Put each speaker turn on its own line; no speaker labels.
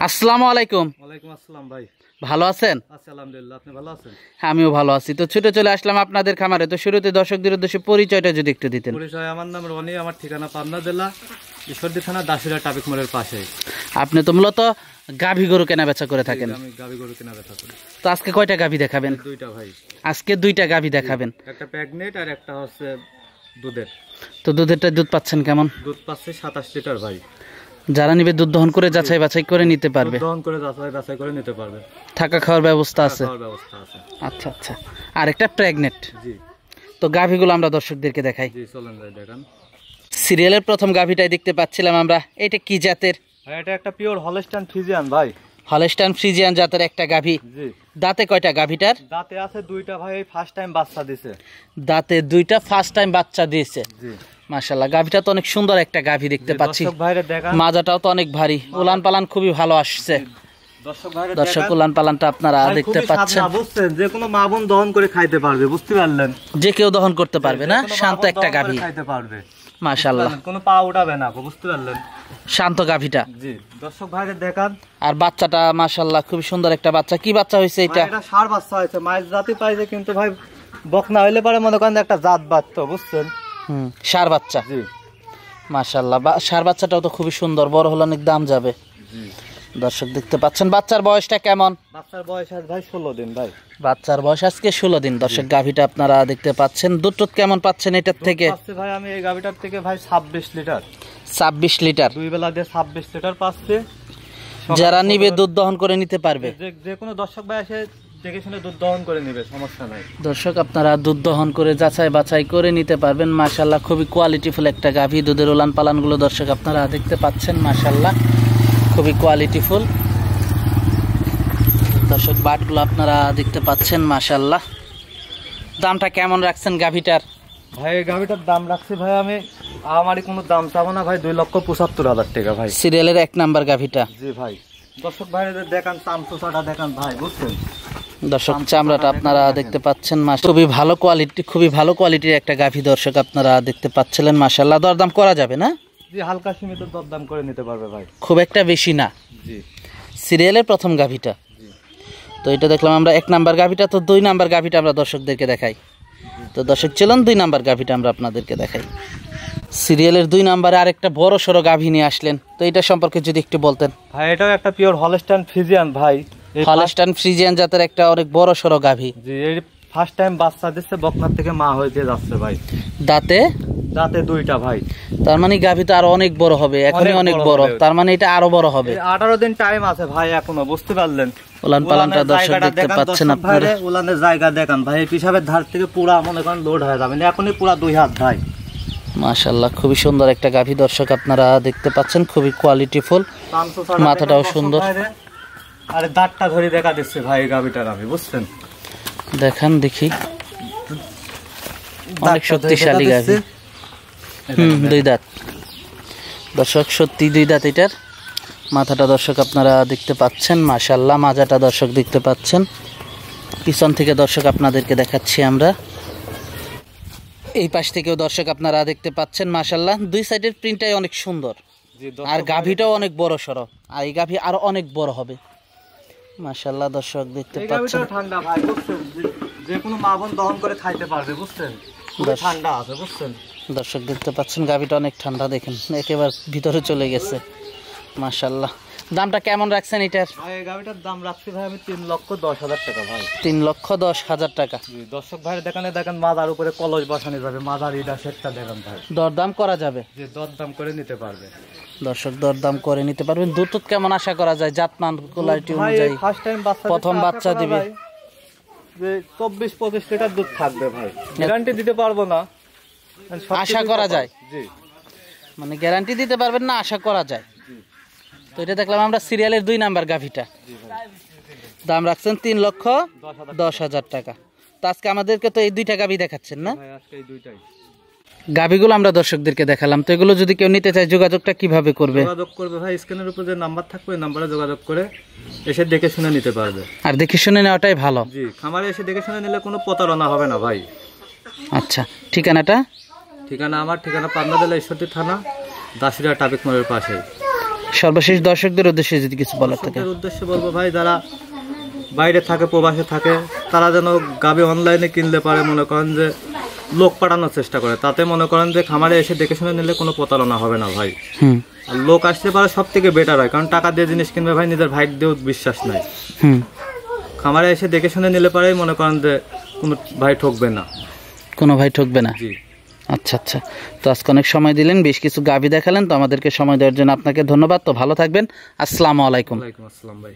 আসসালামু আলাইকুম।
ওয়ালাইকুম আসসালাম ভাই,
ভালো আছেন?
আছি আলহামদুলিল্লাহ, আপনি ভালো আছেন?
আমিও ভালো আছি। তো ছুটে চলে আসলাম আপনাদের খামারে। তো শুরুতে দর্শকদের উদ্দেশ্যে পরিচয়টা যদি একটু দিতেন।
পরিচয়, আমার নাম রনি, আমার ঠিকানা পাবনা জেলা ঈশ্বরদী থানা দাসুরিয়া ট্রাফিক মোড়ের পাশে।
আপনি তো মূলত গাভী গরু কেনা বেচা করে থাকেন।
আমি গাভী গরু কেনা বেচা করি।
তো আজকে কয়টা গাভী দেখাবেন?
দুইটা ভাই।
আজকে দুইটা গাভী দেখাবেন,
একটা প্রেগনেন্ট আর একটা হচ্ছে দুধের।
তো দুধেরটা দুধ পাচ্ছেন কেমন?
দুধ পাচ্ছে 27 লিটার ভাই।
যারা নিবে দুধ দহন করে যাচাই বাছাই করে নিতে পারবে,
দহন করে যাচাই বাছাই করে নিতে পারবে।
থাকা খাওয়ার ব্যবস্থা আছে?
খাওয়ার ব্যবস্থা আছে।
আচ্ছা আচ্ছা। আর একটা প্রেগনেন্ট।
জি।
তো গাভীগুলো আমরা দর্শকদেরকে দেখাই।
জি চলেন যাই দেখান।
সিরিয়ালের প্রথম গাভীটাই দেখতে পাচ্ছিলাম আমরা। এটা কি জাতের?
ভাই এটা একটা পিওর হলস্টাইন ফ্রিজিয়ান ভাই।
হলস্টাইন ফ্রিজিয়ান জাতের একটা গাভী।
জি।
দাঁতে কয়টা গাভীটার?
দাঁতে আছে দুইটা ভাই, ফার্স্ট টাইম বাচ্চা দিছে।
দাঁতে দুইটা, ফার্স্ট টাইম বাচ্চা দিয়েছে।
জি।
মাশাআল্লাহ, গাভীটা তো অনেক সুন্দর একটা গাভী দেখতে পাচ্ছি।
দর্শক ভাইরে দেখান।
মাজাটাও তো অনেক ভারী, উলান পালান খুবই ভালো আসছে। দর্শক উলান পালানটা আপনারা দেখতে পাচ্ছেন।
বুঝছেন, যে কোনো মা বোন দহন করে খাইতে পারবে, বুঝতে পারলেন?
যে কেউ দহন করতে পারবে না, শান্ত একটা গাভী।
খাইতে পারবে
মাশাআল্লাহ,
কোনো পা উঠাবে না, বুঝতে পারলেন?
শান্ত গাভীটা।
জি। দর্শক ভাইরে দেখান।
আর বাচ্চাটা মাশাআল্লাহ খুবই সুন্দর একটা বাচ্চা। কি বাচ্চা হয়েছে এটা?
এটা ষাঁড় বাচ্চা হয়েছে, মায়ের জাতি পাইছে, কিন্তু ভাই বকনা হইলে পারে মনে করেন একটা জাত বাচ্চা, বুঝছেন?
ষাঁড় বাচ্চা।
জি।
মাশাআল্লাহ, ষাঁড় বাচ্চাটাও তো খুবই সুন্দর, বড় হলে অনেক দাম যাবে।
জি।
দর্শক দেখতে পাচ্ছেন। বাচ্চার বয়সটা কেমন?
বাচ্চার বয়স আজ ভাই 16 দিন ভাই।
বাচ্চার বয়স আজকে 16 দিন। দর্শক গাভীটা আপনারা দেখতে পাচ্ছেন। দুধ কেমন পাচ্ছেন এটার থেকে?
ভাই আমি এই গাভীটার থেকে ভাই 26 লিটার।
26 লিটার।
দুই বেলা দিয়ে 26 লিটার পাচ্ছে।
যারা নিবে দুধ দহন করে নিতে পারবে।
যে কোনো দর্শক ভাই এসে দেখে শুনে দুধ দহন করে নিবে, সমস্যা নাই।
দর্শক আপনারা দুধ দহন করে যাচাই বাছাই করে নিতে পারবেন। মাশাআল্লাহ, খুবই কোয়ালিটিফুল একটা গাভী। দুধের উলান পালানগুলো দর্শক আপনারা দেখতে পাচ্ছেন। মাশাআল্লাহ, খুবই কোয়ালিটিফুল। দর্শক বাটগুলো আপনারা দেখতে পাচ্ছেন। মাশাআল্লাহ, দামটা কেমন রাখছেন গাভীটার?
ভাই এই গাভীটার দাম রাখছি ভাই আমি, আমারই কোনো দাম চাবো না ভাই, 2,75,000 টাকা ভাই।
সিরিয়ালের 1 নাম্বার গাভীটা।
জি ভাই। দর্শক ভাইদের দেখান, চামচুচাটা দেখান ভাই, বুঝছেন?
দর্শক চামড়াটা আপনারা দেখতে পাচ্ছেন। খুবই ভালো কোয়ালিটি, খুবই ভালো কোয়ালিটির একটা গাভী দর্শক আপনারা দেখতে পাচ্ছিলেন। মাশাআল্লাহ, দরদাম করা যাবে না?
জি, হালকা সীমিত দরদাম করে নিতে পারবে ভাই,
খুব একটা বেশি না।
জি।
সিরিয়ালের প্রথম গাভীটা। তো এটা দেখলাম আমরা 1 নাম্বার গাভীটা। তো 2 নাম্বার গাভীটা আমরা দর্শকদেরকে দেখাই। তো দর্শক চলুন 2 নাম্বার গাভীটা আমরা আপনাদেরকে দেখাই। সিরিয়ালের 2 নাম্বারে আরেকটা বড় সড়ো গাভী নিয়ে আসলেন। তো এটা সম্পর্কে যদি একটু বলতেন।
ভাই এটাও একটা পিওর হলস্টাইন ফ্রিজিয়ান ভাই।
হলস্টাইন ফ্রিজিয়ান জাতের একটা অনেক বড় সড়ো গাভী।
জি। এই ফার্স্ট টাইম বাচ্চা দিচ্ছে, বকনার থেকে মা হইতে যাচ্ছে ভাই।
দাঁতে
দাঁতে দুইটা ভাই।
তার মানে গাভী তো আরো অনেক বড় হবে, এখনই অনেক বড়, তার মানে এটা আরো বড় হবে।
18 দিন টাইম আছে ভাই এখনো, বুঝতে পারলেন?
উলান পালানটা দর্শক দেখতে পাচ্ছেন আপনারা।
উলানের জায়গা দেখান ভাই, পিছাবের ধার থেকে পুরা মনে করেন লোড হয়ে যাবে, এখনই পুরা 2 হাত ভাই।
মাশাআল্লাহ, খুবই সুন্দর একটা গাভী দর্শক আপনারা দেখতে পাচ্ছেন। খুবই কোয়ালিটিফুল, মাথাটাও সুন্দর।
আরে দাঁতটা ধরে দেখা দিচ্ছে ভাই গাভীটার, আমি বুঝছেন?
দেখান দেখি, অনেক শক্তিশালী গাভী। 2 দাঁত দর্শক, সত্যি 2 দাঁত এটার। মাথাটা দর্শক আপনারা দেখতে পাচ্ছেন। মাশাআল্লাহ, মাজাটা দর্শক দেখতে পাচ্ছেন। পিছন থেকে দর্শক আপনাদেরকে দেখাচ্ছি আমরা। এই পাশ থেকেও দর্শক আপনারা দেখতে পাচ্ছেন। মাশাআল্লাহ, 2 সাইডের প্রিন্টটাই অনেক সুন্দর। আর গাভীটাও অনেক বড় সড়ো, আর এই গাভী আরো অনেক বড় হবে। মাশাআল্লাহ, দর্শক দেখতে পাচ্ছেন।
ঠান্ডা ভাই, বুঝছেন? যে কোনো মা বোন দহন করে খাইতে পারবে, বুঝছেন? ঠান্ডা আছে, বুঝছেন?
দর্শক দেখতে পাচ্ছেন গাভীটা অনেক ঠান্ডা। দেখেন একেবারে ভিতরে চলে গেছে। মাশাআল্লাহ, দামটা কেমন রাখছেন এটার?
ভাই এই গাভিটার দাম রাখছি ভাই আমি 3,10,000 টাকা ভাই।
3,10,000 টাকা।
দর্শক ভাইয়ের দেখেন মাথার উপরে কলস বসানো যাবে, মাথার ইটা সেটটা দেখেন ভাই,
দরদাম করা যাবে,
যে দরদাম করে নিতে পারবে
দর্শক, দরদাম করে নিতে পারবেন। দুধ কেমন আশা করা যায় জাতমান কোয়ালিটি
ভাই
অনুযায়ী?
ফার্স্ট টাইম বাচ্চা
প্রথম বাচ্চা দিবে,
যে 24-25 লিটার দুধ থাকবে ভাই, গ্যারান্টি দিতে পারবো না,
আশা করা যায়।
জি,
মানে গ্যারান্টি দিতে পারবেন না, আশা করা যায়। তো এটা দেখলাম আমরা সিরিয়ালের 2 নাম্বার গাভিটা, দাম রাখছেন 3,10,000 টাকা। তো আজকে আমাদেরকে তো এই 2টা গাভি দেখাচ্ছেন না?
ভাই আজকে এই দুইটাই
গাভিগুলো আমরা দর্শকদেরকে দেখালাম। তো এগুলো যদি কেউ নিতে চায় যোগাযোগটা কিভাবে করবে?
যোগাযোগ করবে ভাই, স্ক্রিনের উপর যে নাম্বার থাকবে ওই নাম্বারে যোগাযোগ করে এসে দেখে শুনে নিতে পারবে।
আর দেখে শুনে নেওয়াটাই ভালো।
জি, খামারে এসে দেখে শুনে নিলে কোনো প্রতারণা হবে না ভাই।
আচ্ছা, ঠিকানাটা?
আমার ঠিকানা পাবনা জেলা ঈশ্বরদী থানা, দাসিরা ট্রাফিক মোড়ের পাশে।
সর্বশেষ দর্শকদের উদ্দেশ্যে যদি কিছু বলার থাকে?
দর্শকদের উদ্দেশ্যে বলবো ভাই, যারা বাইরে থাকে, প্রবাসে থাকে, তারা যেন গাভী অনলাইনে কিনলে পারে, মনে করেন যে লোক পাঠানোর চেষ্টা করে, তাতে মনে করেন যে খামারে এসে দেখে শুনে নিলে কোনো প্রতারণা হবে না ভাই। আর লোক আসতে পারে সব থেকে বেটার হয়, কারণ টাকা দিয়ে জিনিস কিনবে ভাই, নিজের ভাই দিয়েও বিশ্বাস নাই। খামারে এসে দেখে শুনে নিলে পারে মনে করেন যে কোনো ভাই ঠকবে না,
কোনো ভাই ঠকবে না।
জি,
আচ্ছা আচ্ছা। তো আজকে অনেক সময় দিলেন, বেশ কিছু গাভী দেখালেন, তো আমাদেরকে সময় দেওয়ার জন্য আপনাকে ধন্যবাদ। তো ভালো থাকবেন, আসসালামু আলাইকুম।
ওয়ালাইকুম আসসালাম ভাই।